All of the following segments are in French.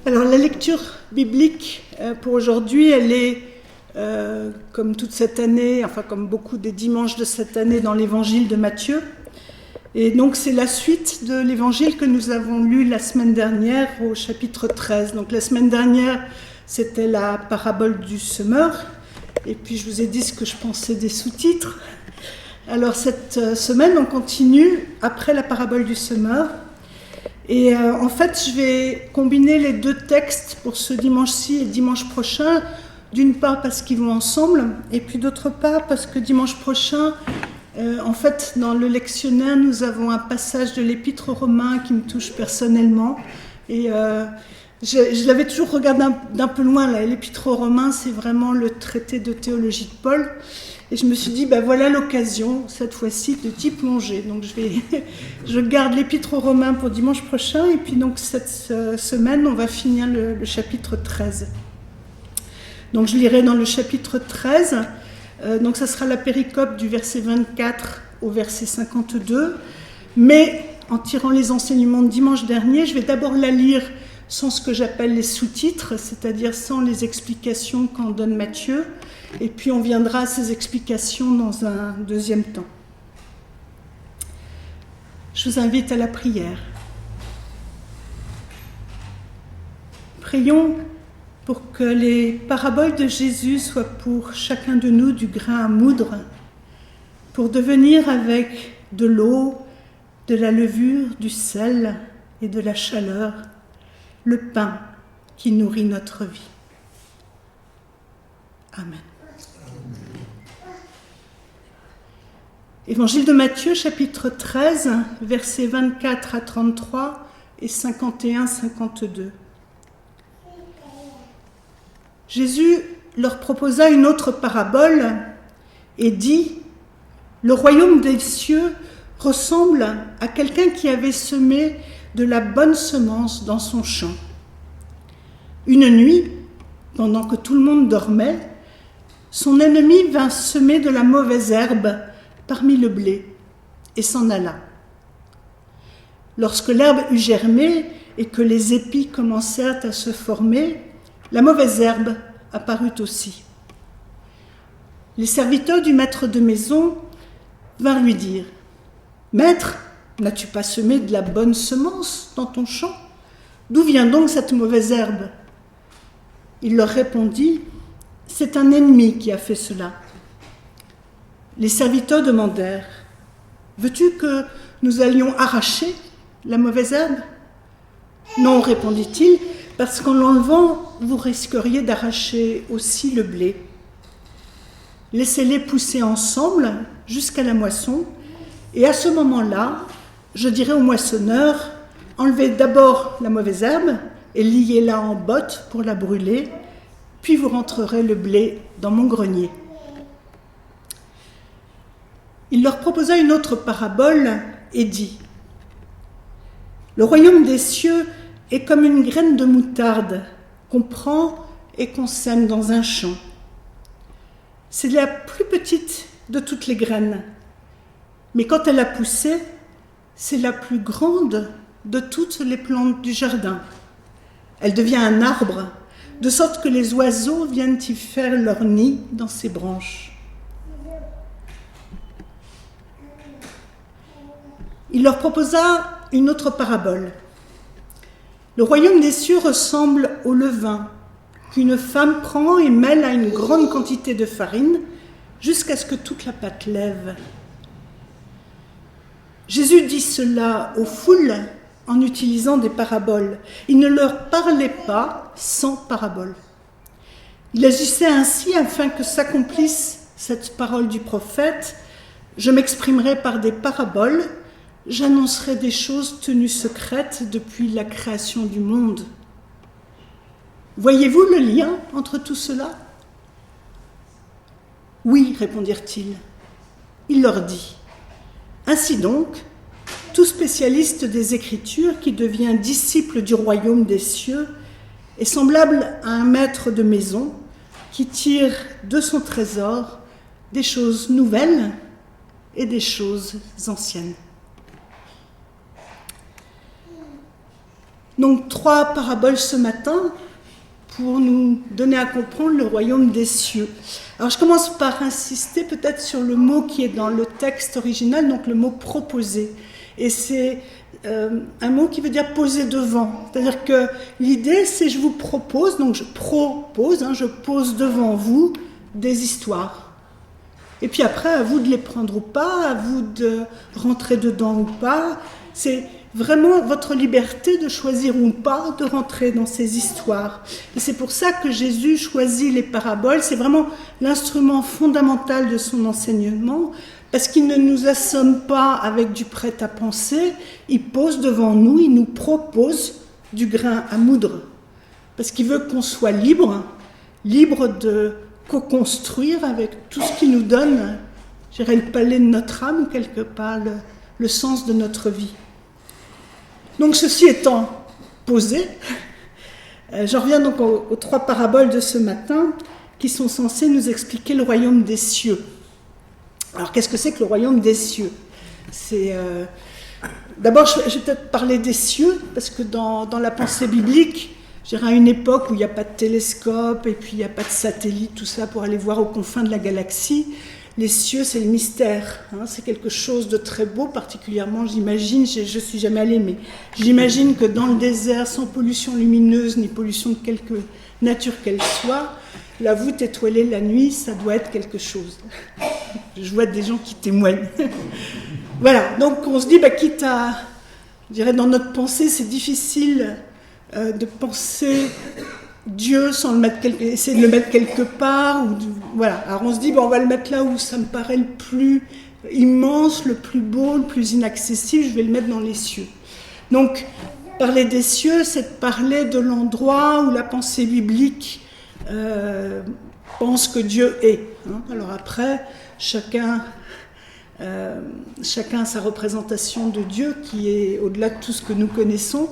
Alors la lecture biblique pour aujourd'hui, elle est, comme toute cette année, enfin comme beaucoup des dimanches de cette année, dans l'évangile de Matthieu. Et donc c'est la suite de l'évangile que nous avons lu la semaine dernière au chapitre 13. Donc la semaine dernière, c'était la parabole du semeur. Et puis je vous ai dit ce que je pensais des sous-titres. Alors cette semaine, on continue après la parabole du semeur. Et en fait, je vais combiner les deux textes pour ce dimanche-ci et dimanche prochain, d'une part parce qu'ils vont ensemble, et puis d'autre part parce que dimanche prochain, en fait, dans le lectionnaire, nous avons un passage de l'Épître aux Romains qui me touche personnellement. Et je l'avais toujours regardé d'un peu loin, là. L'Épître aux Romains, c'est vraiment le traité de théologie de Paul. Et je me suis dit, ben voilà l'occasion, cette fois-ci, de t'y plonger. Donc je garde l'Épître aux Romains pour dimanche prochain, et puis donc cette semaine, on va finir le chapitre 13. Donc je lirai dans le chapitre 13, donc ça sera la péricope du verset 24 au verset 52, mais en tirant les enseignements de dimanche dernier, je vais d'abord la lire sans ce que j'appelle les sous-titres, c'est-à-dire sans les explications qu'en donne Matthieu, et puis on viendra à ces explications dans un deuxième temps. Je vous invite à la prière. Prions pour que les paraboles de Jésus soient pour chacun de nous du grain à moudre, pour devenir avec de l'eau, de la levure, du sel et de la chaleur, le pain qui nourrit notre vie. Amen. Évangile de Matthieu, chapitre 13, versets 24 à 33 et 51-52. Jésus leur proposa une autre parabole et dit : « Le royaume des cieux ressemble à quelqu'un qui avait semé de la bonne semence dans son champ. Une nuit, pendant que tout le monde dormait, son ennemi vint semer de la mauvaise herbe parmi le blé et s'en alla. Lorsque l'herbe eut germé et que les épis commencèrent à se former, la mauvaise herbe apparut aussi. Les serviteurs du maître de maison vinrent lui dire : « Maître, n'as-tu pas semé de la bonne semence dans ton champ ? D'où vient donc cette mauvaise herbe ? » Il leur répondit : « C'est un ennemi qui a fait cela. » Les serviteurs demandèrent : « Veux-tu que nous allions arracher la mauvaise herbe ? » ?»« Non, répondit-il, parce qu'en l'enlevant, vous risqueriez d'arracher aussi le blé. Laissez-les pousser ensemble jusqu'à la moisson, et à ce moment-là, je dirai au moissonneur : enlevez d'abord la mauvaise herbe et liez-la en botte pour la brûler, puis vous rentrerez le blé dans mon grenier. » Il leur proposa une autre parabole et dit : « Le royaume des cieux est comme une graine de moutarde qu'on prend et qu'on sème dans un champ. C'est la plus petite de toutes les graines, mais quand elle a poussé, c'est la plus grande de toutes les plantes du jardin. Elle devient un arbre, de sorte que les oiseaux viennent y faire leur nid dans ses branches. » Il leur proposa une autre parabole. « Le royaume des cieux ressemble au levain qu'une femme prend et mêle à une grande quantité de farine jusqu'à ce que toute la pâte lève. » Jésus dit cela aux foules en utilisant des paraboles. Il ne leur parlait pas sans parabole. Il agissait ainsi afin que s'accomplisse cette parole du prophète : « Je m'exprimerai par des paraboles, j'annoncerai des choses tenues secrètes depuis la création du monde. » Voyez-vous le lien entre tout cela ? Oui, répondirent-ils. Il leur dit : « Ainsi donc, tout spécialiste des Écritures qui devient disciple du royaume des cieux est semblable à un maître de maison qui tire de son trésor des choses nouvelles et des choses anciennes. » Donc 3 paraboles ce matin pour nous donner à comprendre le royaume des cieux. Alors je commence par insister peut-être sur le mot qui est dans le texte original, donc le mot proposer. Et c'est un mot qui veut dire poser devant. C'est-à-dire que l'idée c'est je vous propose, donc je propose, je pose devant vous des histoires. Et puis après, à vous de les prendre ou pas, à vous de rentrer dedans ou pas. C'est vraiment votre liberté de choisir ou pas de rentrer dans ces histoires. Et c'est pour ça que Jésus choisit les paraboles. C'est vraiment l'instrument fondamental de son enseignement, parce qu'il ne nous assomme pas avec du prêt-à-penser. Il pose devant nous, il nous propose du grain à moudre. Parce qu'il veut qu'on soit libre de co-construire avec tout ce qui nous donne, je dirais, le palais de notre âme, quelque part, le sens de notre vie. Donc ceci étant posé, j'en reviens donc aux 3 paraboles de ce matin qui sont censées nous expliquer le royaume des cieux. Alors qu'est-ce que c'est que le royaume des cieux ? D'abord je vais peut-être parler des cieux, parce que dans la pensée biblique, je dirais à une époque où il n'y a pas de télescope et puis il n'y a pas de satellite, tout ça pour aller voir aux confins de la galaxie, les cieux, c'est le mystère, c'est quelque chose de très beau, particulièrement, j'imagine, je ne suis jamais allée, mais j'imagine que dans le désert, sans pollution lumineuse, ni pollution de quelque nature qu'elle soit, la voûte étoilée la nuit, ça doit être quelque chose. Je vois des gens qui témoignent. Voilà, donc on se dit, quitte à, je dirais, dans notre pensée, c'est difficile de penser Dieu sans essayer de le mettre quelque part. Voilà. Alors on se dit, on va le mettre là où ça me paraît le plus immense, le plus beau, le plus inaccessible, je vais le mettre dans les cieux. Donc, parler des cieux, c'est de parler de l'endroit où la pensée biblique pense que Dieu est. Alors après, chacun a sa représentation de Dieu qui est au-delà de tout ce que nous connaissons.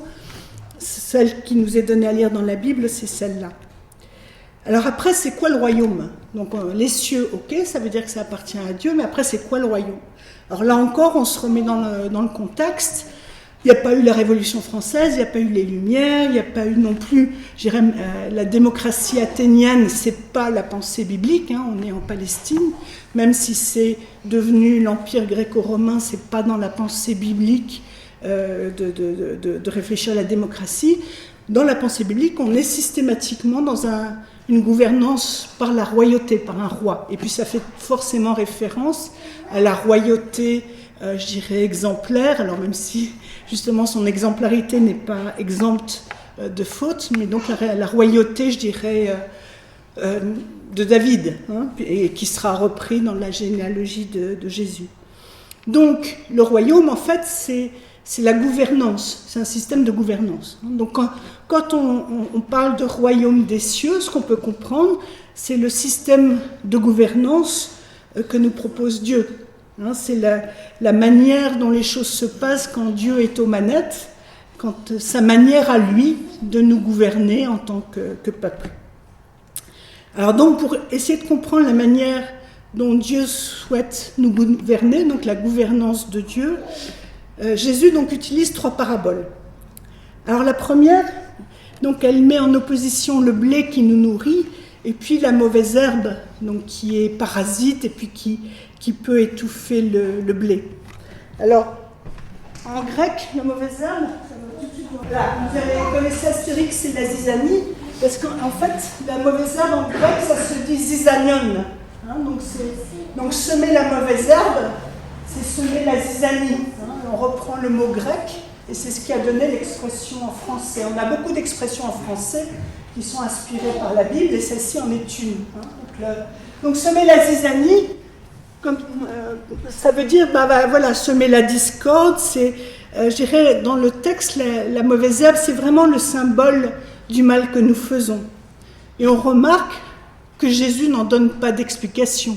Celle qui nous est donnée à lire dans la Bible, c'est celle-là. Alors après, c'est quoi le royaume ? Donc les cieux, ok, ça veut dire que ça appartient à Dieu, mais après, c'est quoi le royaume ? Alors là encore, on se remet dans le contexte. Il n'y a pas eu la Révolution française, il n'y a pas eu les Lumières, il n'y a pas eu non plus, je dirais, la démocratie athénienne, c'est pas la pensée biblique, on est en Palestine, même si c'est devenu l'Empire gréco-romain, c'est pas dans la pensée biblique de réfléchir à la démocratie. Dans la pensée biblique, on est systématiquement dans une gouvernance par la royauté, par un roi. Et puis ça fait forcément référence à la royauté, je dirais, exemplaire, alors même si justement son exemplarité n'est pas exempte de faute, mais donc la royauté, je dirais, de David, et qui sera repris dans la généalogie de Jésus. Donc le royaume, en fait, c'est la gouvernance, c'est un système de gouvernance. Donc quand on parle de royaume des cieux, ce qu'on peut comprendre, c'est le système de gouvernance que nous propose Dieu. C'est la manière dont les choses se passent quand Dieu est aux manettes, quand sa manière à lui de nous gouverner en tant que peuple. Alors donc pour essayer de comprendre la manière dont Dieu souhaite nous gouverner, donc la gouvernance de Dieu, Jésus donc utilise 3 paraboles. Alors la première, donc elle met en opposition le blé qui nous nourrit et puis la mauvaise herbe, donc qui est parasite et puis qui peut étouffer le blé. Alors en grec, la mauvaise herbe, là, vous connaissez Astérix et la zizanie, parce qu'en fait la mauvaise herbe en grec ça se dit zizanion, donc semer la mauvaise herbe, c'est semer la zizanie. On reprend le mot grec et c'est ce qui a donné l'expression en français. On a beaucoup d'expressions en français qui sont inspirées par la Bible et celle-ci en est une. Donc semer la zizanie, ça veut dire semer la discorde. C'est, je dirais, dans le texte, la mauvaise herbe, c'est vraiment le symbole du mal que nous faisons. Et on remarque que Jésus n'en donne pas d'explication.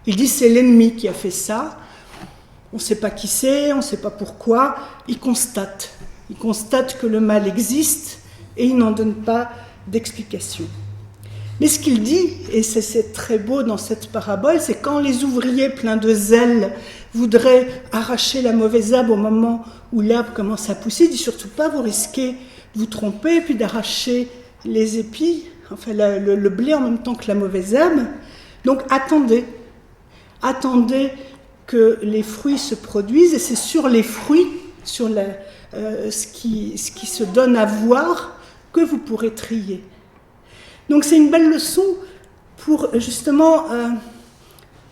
Il dit c'est l'ennemi qui a fait ça. On ne sait pas qui c'est, on ne sait pas pourquoi. Il constate que le mal existe et il n'en donne pas d'explication. Mais ce qu'il dit, et c'est très beau dans cette parabole, c'est quand les ouvriers pleins de zèle voudrait arracher la mauvaise herbe au moment où l'herbe commence à pousser. Il dit surtout pas, vous risquez de vous tromper, puis d'arracher les épis, enfin le blé en même temps que la mauvaise herbe. Donc attendez que les fruits se produisent, et c'est sur les fruits, sur ce qui se donne à voir, que vous pourrez trier. Donc c'est une belle leçon pour justement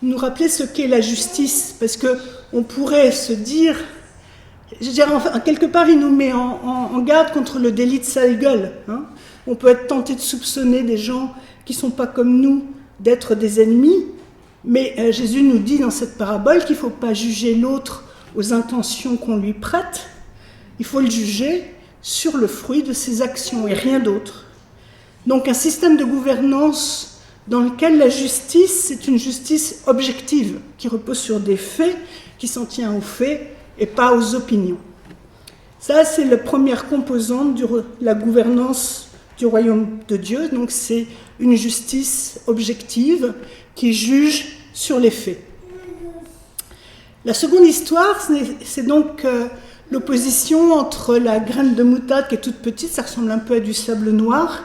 nous rappeler ce qu'est la justice, parce qu'on pourrait se dire, je dirais, enfin, quelque part il nous met en garde contre le délit de sale gueule. Hein. On peut être tenté de soupçonner des gens qui ne sont pas comme nous d'être des ennemis, mais Jésus nous dit dans cette parabole qu'il ne faut pas juger l'autre aux intentions qu'on lui prête, il faut le juger sur le fruit de ses actions et rien d'autre. Donc un système de gouvernance dans lequel la justice, c'est une justice objective, qui repose sur des faits, qui s'en tient aux faits et pas aux opinions. Ça, c'est la première composante de la gouvernance du royaume de Dieu. Donc c'est une justice objective qui juge sur les faits. La seconde histoire, c'est donc l'opposition entre la graine de moutarde qui est toute petite, ça ressemble un peu à du sable noir,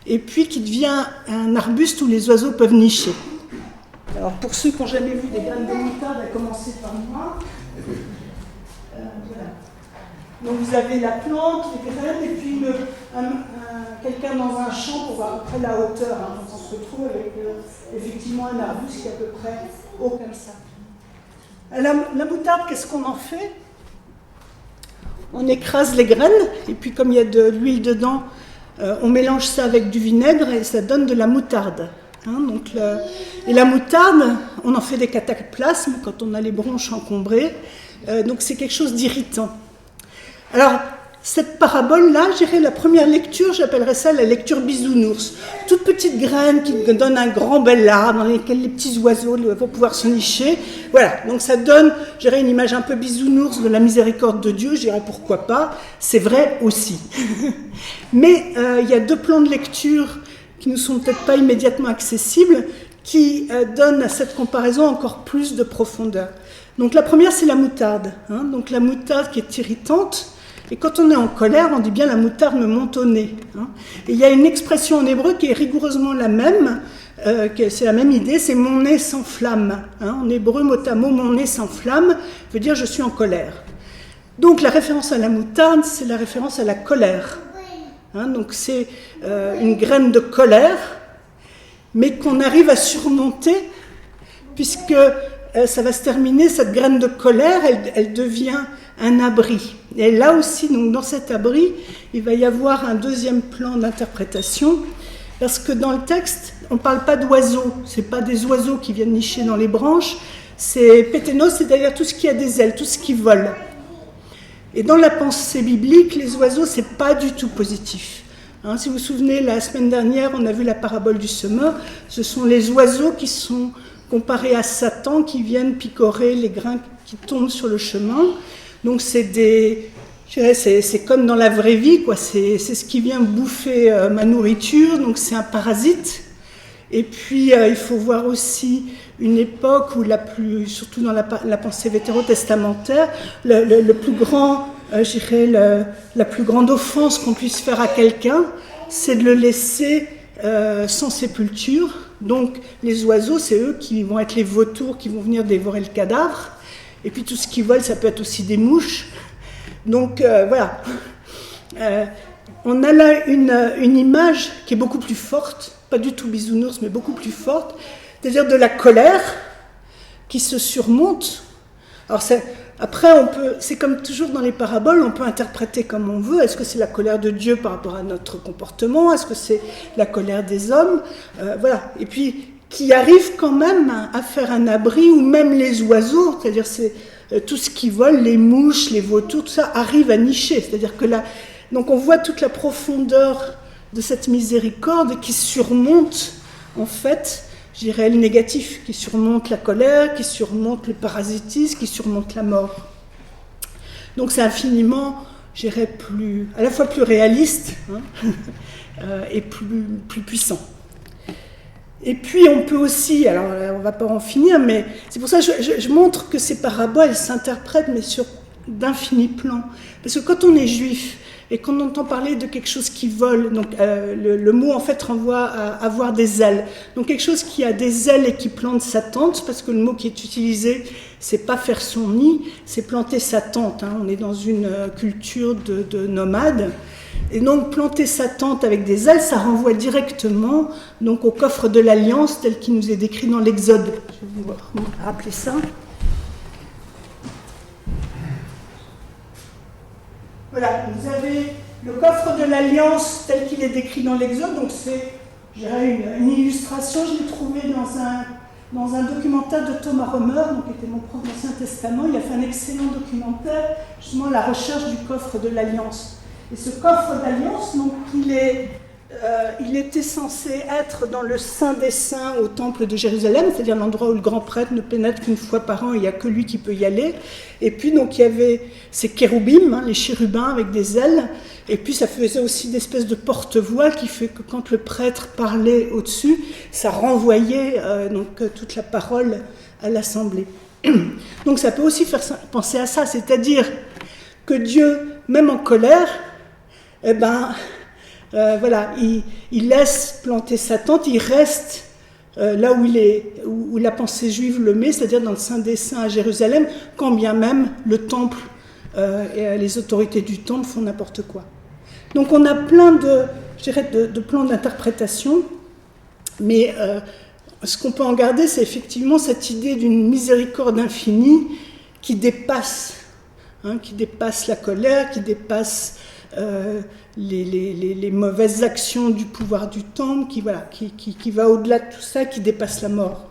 et puis qui devient un arbuste où les oiseaux peuvent nicher. Alors pour ceux qui n'ont jamais vu des graines de moutarde, à commencer par moi, voilà. Donc vous avez la plante, les graines, et puis quelqu'un dans un champ pour voir à peu près la hauteur. Hein. On se retrouve avec effectivement un arbuste qui est à peu près haut comme ça. La moutarde, qu'est-ce qu'on en fait? On écrase les graines, et puis comme il y a de l'huile dedans, on mélange ça avec du vinaigre et ça donne de la moutarde. Hein, et la moutarde, on en fait des cataplasmes quand on a les bronches encombrées, donc c'est quelque chose d'irritant. Alors, cette parabole-là, je dirais la première lecture, j'appellerais ça la lecture bisounours. Toute petite graine qui donne un grand bel arbre dans lequel les petits oiseaux vont pouvoir se nicher. Voilà, donc ça donne, je dirais, une image un peu bisounours de la miséricorde de Dieu, je dirais pourquoi pas, c'est vrai aussi. Mais il y a deux plans de lecture qui ne sont peut-être pas immédiatement accessibles, qui donnent à cette comparaison encore plus de profondeur. Donc la première, c'est la moutarde. Hein, donc la moutarde qui est irritante. Et quand on est en colère, on dit bien la moutarde me monte au nez. Hein. Et il y a une expression en hébreu qui est rigoureusement la même, c'est la même idée, c'est mon nez s'enflamme. Hein. En hébreu, mot à mot, mon nez s'enflamme veut dire je suis en colère. Donc la référence à la moutarde, c'est la référence à la colère. Hein. Donc c'est une graine de colère, mais qu'on arrive à surmonter, puisque ça va se terminer, cette graine de colère, elle devient un abri. Et là aussi, donc dans cet abri, il va y avoir un deuxième plan d'interprétation, parce que dans le texte, on ne parle pas d'oiseaux, ce n'est pas des oiseaux qui viennent nicher dans les branches, c'est péténos, c'est-à-dire tout ce qui a des ailes, tout ce qui vole. Et dans la pensée biblique, les oiseaux, ce n'est pas du tout positif. Hein, si vous vous souvenez, la semaine dernière, on a vu la parabole du semeur, ce sont les oiseaux qui sont comparés à Satan, qui viennent picorer les grains qui tombent sur le chemin. Donc c'est comme dans la vraie vie, quoi. C'est ce qui vient bouffer ma nourriture, donc c'est un parasite. Et puis il faut voir aussi une époque où surtout dans la pensée vétérotestamentaire, le plus grand, la plus grande offense qu'on puisse faire à quelqu'un, c'est de le laisser sans sépulture. Donc les oiseaux, c'est eux qui vont être les vautours qui vont venir dévorer le cadavre. Et puis tout ce qui vole, ça peut être aussi des mouches. Donc voilà. On a là une image qui est beaucoup plus forte, pas du tout bisounours, mais beaucoup plus forte, c'est-à-dire de la colère qui se surmonte. Alors après, c'est comme toujours dans les paraboles, on peut interpréter comme on veut. Est-ce que c'est la colère de Dieu par rapport à notre comportement? Est-ce que c'est la colère des hommes? Voilà. Et puis, qui arrive quand même à faire un abri, ou même les oiseaux, c'est-à-dire c'est tout ce qui vole, les mouches, les vautours, tout ça arrive à nicher. C'est-à-dire que donc on voit toute la profondeur de cette miséricorde qui surmonte, en fait, je dirais, le négatif, qui surmonte la colère, qui surmonte le parasitisme, qui surmonte la mort. Donc c'est infiniment, je dirais, à la fois plus réaliste, hein, et plus puissant. Et puis on peut aussi, alors on ne va pas en finir, mais c'est pour ça que je montre que ces paraboles elles s'interprètent, mais sur d'infinis plans. Parce que quand on est juif et qu'on entend parler de quelque chose qui vole, donc le mot en fait renvoie à avoir des ailes. Donc quelque chose qui a des ailes et qui plante sa tente, parce que le mot qui est utilisé, c'est pas faire son nid, c'est planter sa tente. Hein. On est dans une culture de nomades. Et donc planter sa tente avec des ailes, ça renvoie directement donc au coffre de l'Alliance tel qu'il nous est décrit dans l'Exode. Je vais vous rappeler ça. Voilà, vous avez le coffre de l'Alliance tel qu'il est décrit dans l'Exode. Donc c'est, je dirais, une illustration. Je l'ai trouvé dans un documentaire de Thomas Romer, donc, qui était mon prof d'Ancien Testament. Il a fait un excellent documentaire, justement, la recherche du coffre de l'Alliance. Et ce coffre d'alliance, donc, il était censé être dans le Saint des Saints au temple de Jérusalem, c'est-à-dire l'endroit où le grand prêtre ne pénètre qu'une fois par an, il n'y a que lui qui peut y aller. Et puis, donc, il y avait ces kéroubim, hein, les chérubins avec des ailes, et puis ça faisait aussi des espèces de porte-voix qui fait que quand le prêtre parlait au-dessus, ça renvoyait toute la parole à l'assemblée. Donc ça peut aussi faire penser à ça, c'est-à-dire que Dieu, même en colère, il laisse planter sa tente, il reste là où la pensée juive le met, c'est-à-dire dans le Saint des Saints à Jérusalem, quand bien même le temple et les autorités du temple font n'importe quoi. Donc on a plein de plans d'interprétation, mais ce qu'on peut en garder, c'est effectivement cette idée d'une miséricorde infinie qui dépasse la colère, qui dépasse les mauvaises actions du pouvoir du temple, qui va au-delà de tout ça, qui dépasse la mort.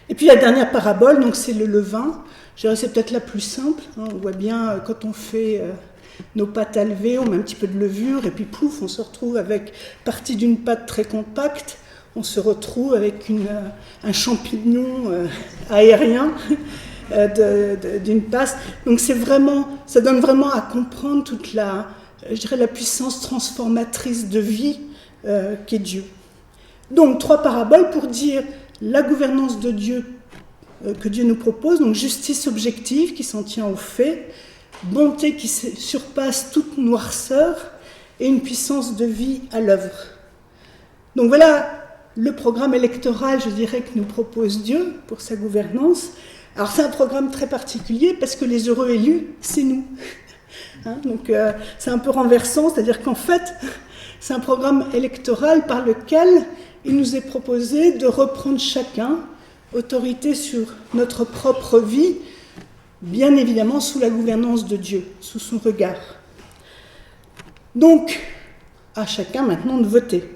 Et puis la dernière parabole, donc c'est le levain. Je dirais c'est peut-être la plus simple. Hein, on voit bien quand on fait nos pâtes à lever, on met un petit peu de levure et puis pouf, on se retrouve avec partie d'une pâte très compacte. On se retrouve avec un champignon aérien. D'une passe. Donc ça donne vraiment à comprendre toute la puissance transformatrice de vie qu'est Dieu. Donc 3 paraboles pour dire la gouvernance de Dieu que Dieu nous propose, donc justice objective qui s'en tient aux faits, bonté qui surpasse toute noirceur et une puissance de vie à l'œuvre. Donc voilà le programme électoral, je dirais, que nous propose Dieu pour sa gouvernance. Alors c'est un programme très particulier parce que les heureux élus, c'est nous. Hein, donc c'est un peu renversant, c'est-à-dire qu'en fait, c'est un programme électoral par lequel il nous est proposé de reprendre chacun autorité sur notre propre vie, bien évidemment sous la gouvernance de Dieu, sous son regard. Donc, à chacun maintenant de voter.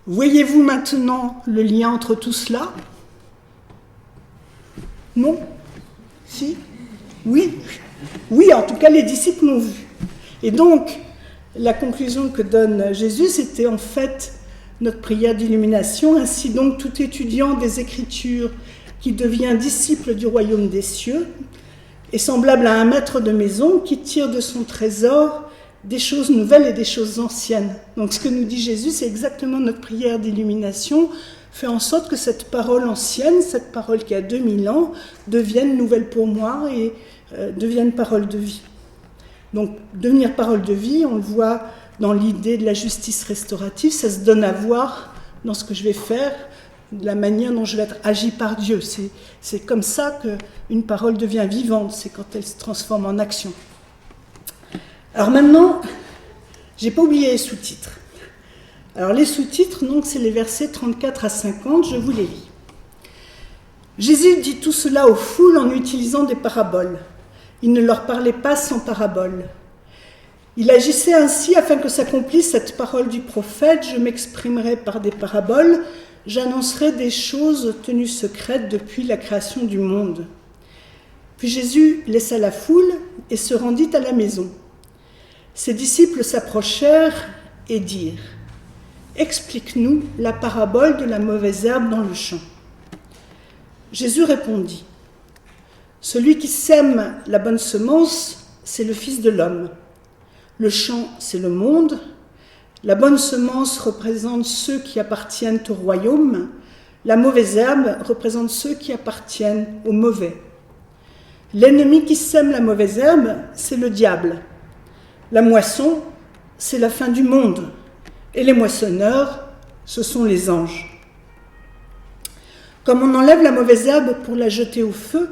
Voyez-vous maintenant le lien entre tout cela ? Non ? Si ? Oui ? Oui, en tout cas, les disciples l'ont vu. Et donc, la conclusion que donne Jésus, c'était en fait notre prière d'illumination. Ainsi donc, tout étudiant des Écritures qui devient disciple du royaume des cieux est semblable à un maître de maison qui tire de son trésor des choses nouvelles et des choses anciennes. Donc, ce que nous dit Jésus, c'est exactement notre prière d'illumination. Fait en sorte que cette parole ancienne, cette parole qui a 2000 ans, devienne nouvelle pour moi et devienne parole de vie. Donc, devenir parole de vie, on le voit dans l'idée de la justice restaurative, ça se donne à voir dans ce que je vais faire, de la manière dont je vais être agi par Dieu. C'est comme ça qu'une parole devient vivante, c'est quand elle se transforme en action. Alors maintenant, j'ai pas oublié les sous-titres. Alors les sous-titres, donc, c'est les versets 34 à 50, je vous les lis. Jésus dit tout cela aux foules en utilisant des paraboles. Il ne leur parlait pas sans paraboles. Il agissait ainsi afin que s'accomplisse cette parole du prophète. Je m'exprimerai par des paraboles, j'annoncerai des choses tenues secrètes depuis la création du monde. Puis Jésus laissa la foule et se rendit à la maison. Ses disciples s'approchèrent et dirent : « Explique-nous la parabole de la mauvaise herbe dans le champ. » Jésus répondit : « Celui qui sème la bonne semence, c'est le Fils de l'homme. Le champ, c'est le monde. La bonne semence représente ceux qui appartiennent au royaume, la mauvaise herbe représente ceux qui appartiennent au mauvais. L'ennemi qui sème la mauvaise herbe, c'est le diable. La moisson, c'est la fin du monde. Et les moissonneurs, ce sont les anges. Comme on enlève la mauvaise herbe pour la jeter au feu,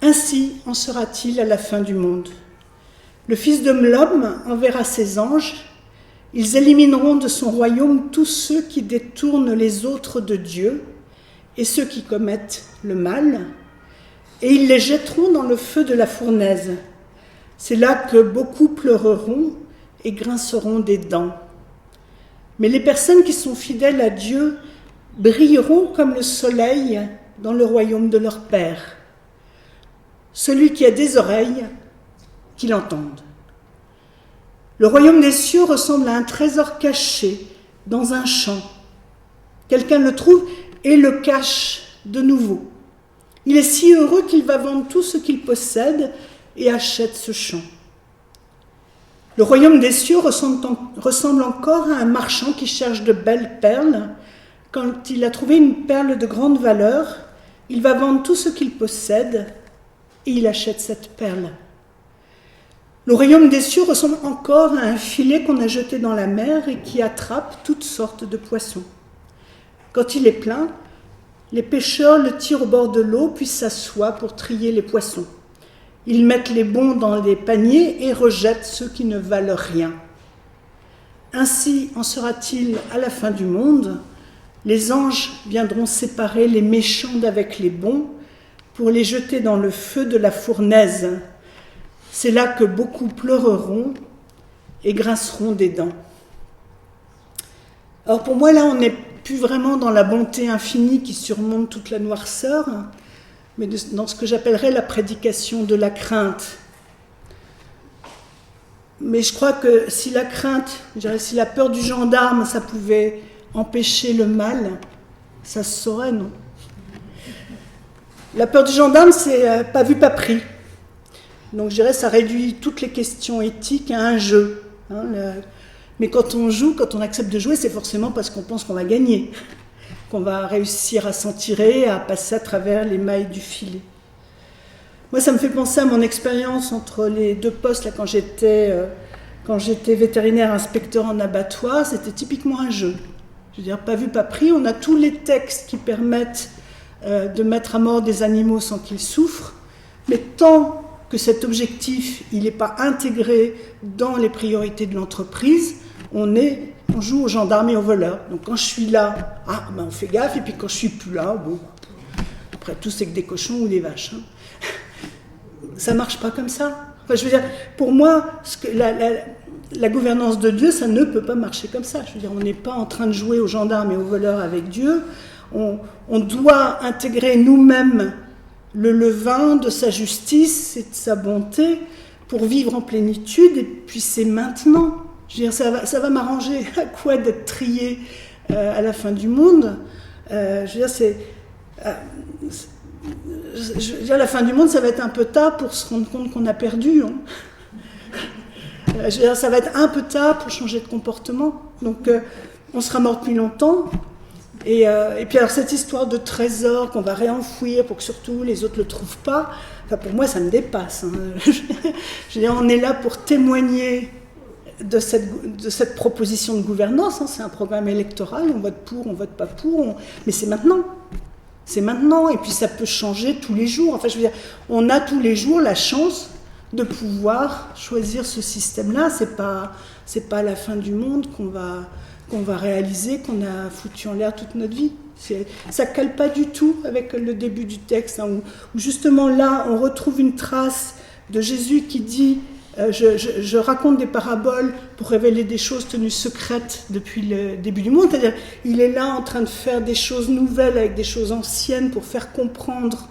ainsi en sera-t-il à la fin du monde. Le Fils de l'homme enverra ses anges. Ils élimineront de son royaume tous ceux qui détournent les autres de Dieu et ceux qui commettent le mal, et ils les jetteront dans le feu de la fournaise. C'est là que beaucoup pleureront et grinceront des dents. Mais les personnes qui sont fidèles à Dieu brilleront comme le soleil dans le royaume de leur Père. Celui qui a des oreilles, qu'il entende. Le royaume des cieux ressemble à un trésor caché dans un champ. Quelqu'un le trouve et le cache de nouveau. Il est si heureux qu'il va vendre tout ce qu'il possède et achète ce champ. Le royaume des cieux ressemble encore à un marchand qui cherche de belles perles. Quand il a trouvé une perle de grande valeur, il va vendre tout ce qu'il possède et il achète cette perle. Le royaume des cieux ressemble encore à un filet qu'on a jeté dans la mer et qui attrape toutes sortes de poissons. Quand il est plein, les pêcheurs le tirent au bord de l'eau puis s'assoient pour trier les poissons. Ils mettent les bons dans des paniers et rejettent ceux qui ne valent rien. Ainsi en sera-t-il à la fin du monde. Les anges viendront séparer les méchants d'avec les bons pour les jeter dans le feu de la fournaise. C'est là que beaucoup pleureront et grinceront des dents. Alors pour moi, là, on n'est plus vraiment dans la bonté infinie qui surmonte toute la noirceur, mais dans ce que j'appellerais la prédication de la crainte. Mais je crois que si la crainte, si la peur du gendarme, ça pouvait empêcher le mal, ça se saurait, non? La peur du gendarme, c'est pas vu, pas pris. Donc je dirais ça réduit toutes les questions éthiques à un jeu. Mais quand on joue, quand on accepte de jouer, c'est forcément parce qu'on pense qu'on va gagner, qu'on va réussir à s'en tirer, à passer à travers les mailles du filet. Moi, ça me fait penser à mon expérience entre les deux postes là, quand j'étais vétérinaire inspecteur en abattoir. C'était typiquement un jeu. Je veux dire, pas vu, pas pris. On a tous les textes qui permettent de mettre à mort des animaux sans qu'ils souffrent, mais tant que cet objectif il n'est pas intégré dans les priorités de l'entreprise, on joue aux gendarmes et aux voleurs. Donc quand je suis là, on fait gaffe, et puis quand je suis plus là, bon, après tout c'est que des cochons ou des vaches. Ça marche pas comme ça. Enfin, je veux dire, pour moi, la gouvernance de Dieu, ça ne peut pas marcher comme ça. Je veux dire, on n'est pas en train de jouer aux gendarmes et aux voleurs avec Dieu. On doit intégrer nous-mêmes le levain de sa justice et de sa bonté pour vivre en plénitude, et puis c'est maintenant. Je veux dire, ça va m'arranger à quoi d'être trié à la fin du monde. Je veux dire, la fin du monde, ça va être un peu tard pour se rendre compte qu'on a perdu. Je veux dire, ça va être un peu tard pour changer de comportement. Donc, on sera mort depuis longtemps. Et puis alors cette histoire de trésor qu'on va réenfouir pour que surtout les autres ne le trouvent pas, enfin pour moi ça me dépasse. Je veux dire, on est là pour témoigner de cette proposition de gouvernance. C'est un programme électoral, on vote pour, on vote pas pour, mais c'est maintenant. C'est maintenant, et puis ça peut changer tous les jours. Enfin je veux dire, on a tous les jours la chance de pouvoir choisir ce système-là. C'est pas la fin du monde qu'on va réaliser, qu'on a foutu en l'air toute notre vie. Ça ne cale pas du tout avec le début du texte, où justement là, on retrouve une trace de Jésus qui dit je raconte des paraboles pour révéler des choses tenues secrètes depuis le début du monde. C'est-à-dire, il est là en train de faire des choses nouvelles avec des choses anciennes pour faire comprendre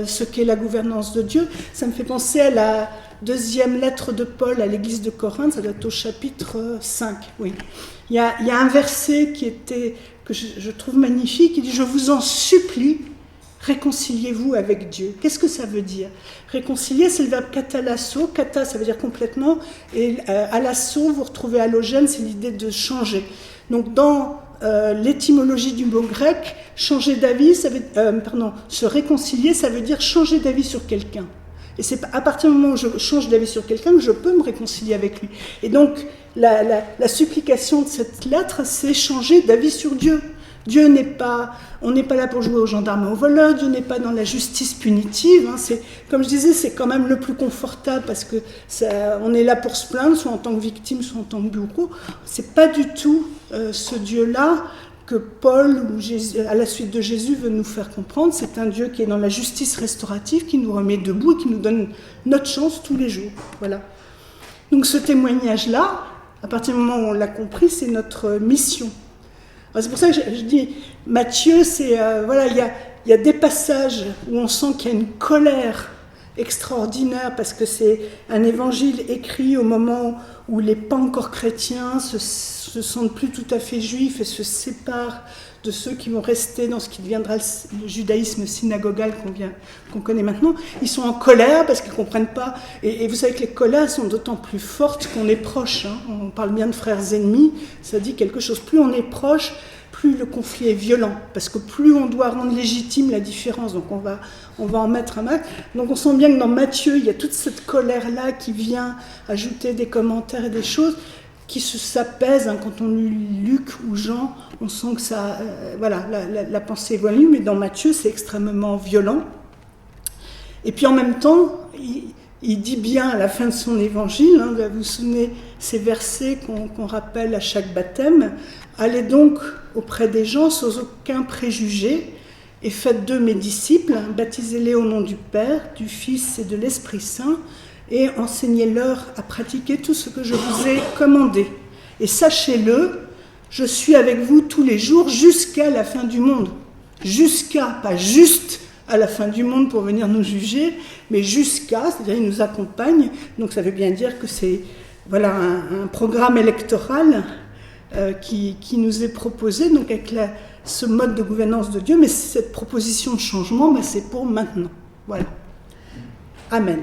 ce qu'est la gouvernance de Dieu. Ça me fait penser à la deuxième lettre de Paul à l'église de Corinthe, ça doit être au chapitre 5, oui. Il y a un verset que je trouve magnifique, il dit « Je vous en supplie, réconciliez-vous avec Dieu. Qu'est-ce que ça veut dire? Réconcilier, c'est le verbe katalasso. Kata, ça veut dire complètement, et alasso, vous retrouvez allogène, c'est l'idée de changer. Donc dans l'étymologie du mot grec, changer d'avis, se réconcilier, ça veut dire changer d'avis sur quelqu'un. Et c'est à partir du moment où je change d'avis sur quelqu'un que je peux me réconcilier avec lui. Et donc la supplication de cette lettre, c'est changer d'avis sur Dieu. Dieu n'est pas, on n'est pas là pour jouer aux gendarmes et aux voleurs, Dieu n'est pas dans la justice punitive, hein, c'est, comme je disais, c'est quand même le plus confortable parce que on est là pour se plaindre, soit en tant que victime, soit en tant que bourreau. C'est pas du tout ce Dieu-là que Paul, ou Jésus, à la suite de Jésus, veut nous faire comprendre. C'est un Dieu qui est dans la justice restaurative, qui nous remet debout et qui nous donne notre chance tous les jours. Voilà. Donc ce témoignage-là, à partir du moment où on l'a compris, c'est notre mission. Alors, c'est pour ça que je dis, Matthieu, c'est voilà, il y a des passages où on sent qu'il y a une colère extraordinaire parce que c'est un évangile écrit au moment où les pas encore chrétiens se sentent plus tout à fait juifs et se séparent de ceux qui vont rester dans ce qui deviendra le judaïsme synagogal qu'on connaît maintenant. Ils sont en colère parce qu'ils ne comprennent pas. Et vous savez que les colères sont d'autant plus fortes qu'on est proche. Hein. On parle bien de frères ennemis, ça dit quelque chose. Plus on est proche, plus le conflit est violent. Parce que plus on doit rendre légitime la différence. Donc on va en mettre un max. Donc on sent bien que dans Matthieu, il y a toute cette colère-là qui vient ajouter des commentaires et des choses qui s'apaisent, hein, quand on lit Luc ou Jean, on sent que ça, voilà, la pensée évolue, mais dans Matthieu, c'est extrêmement violent. Et puis en même temps, il dit bien à la fin de son évangile, hein, vous vous souvenez ces versets qu'on rappelle à chaque baptême, allez donc auprès des gens sans aucun préjugé et faites d'eux mes disciples, baptisez-les au nom du Père, du Fils et de l'Esprit Saint, et enseignez-leur à pratiquer tout ce que je vous ai commandé. Et sachez-le, je suis avec vous tous les jours jusqu'à la fin du monde. Jusqu'à, pas juste à la fin du monde pour venir nous juger, mais jusqu'à, c'est-à-dire il nous accompagne. Donc ça veut bien dire que c'est voilà, un programme électoral qui nous est proposé, donc avec ce mode de gouvernance de Dieu, mais cette proposition de changement, c'est pour maintenant. Voilà. Amen.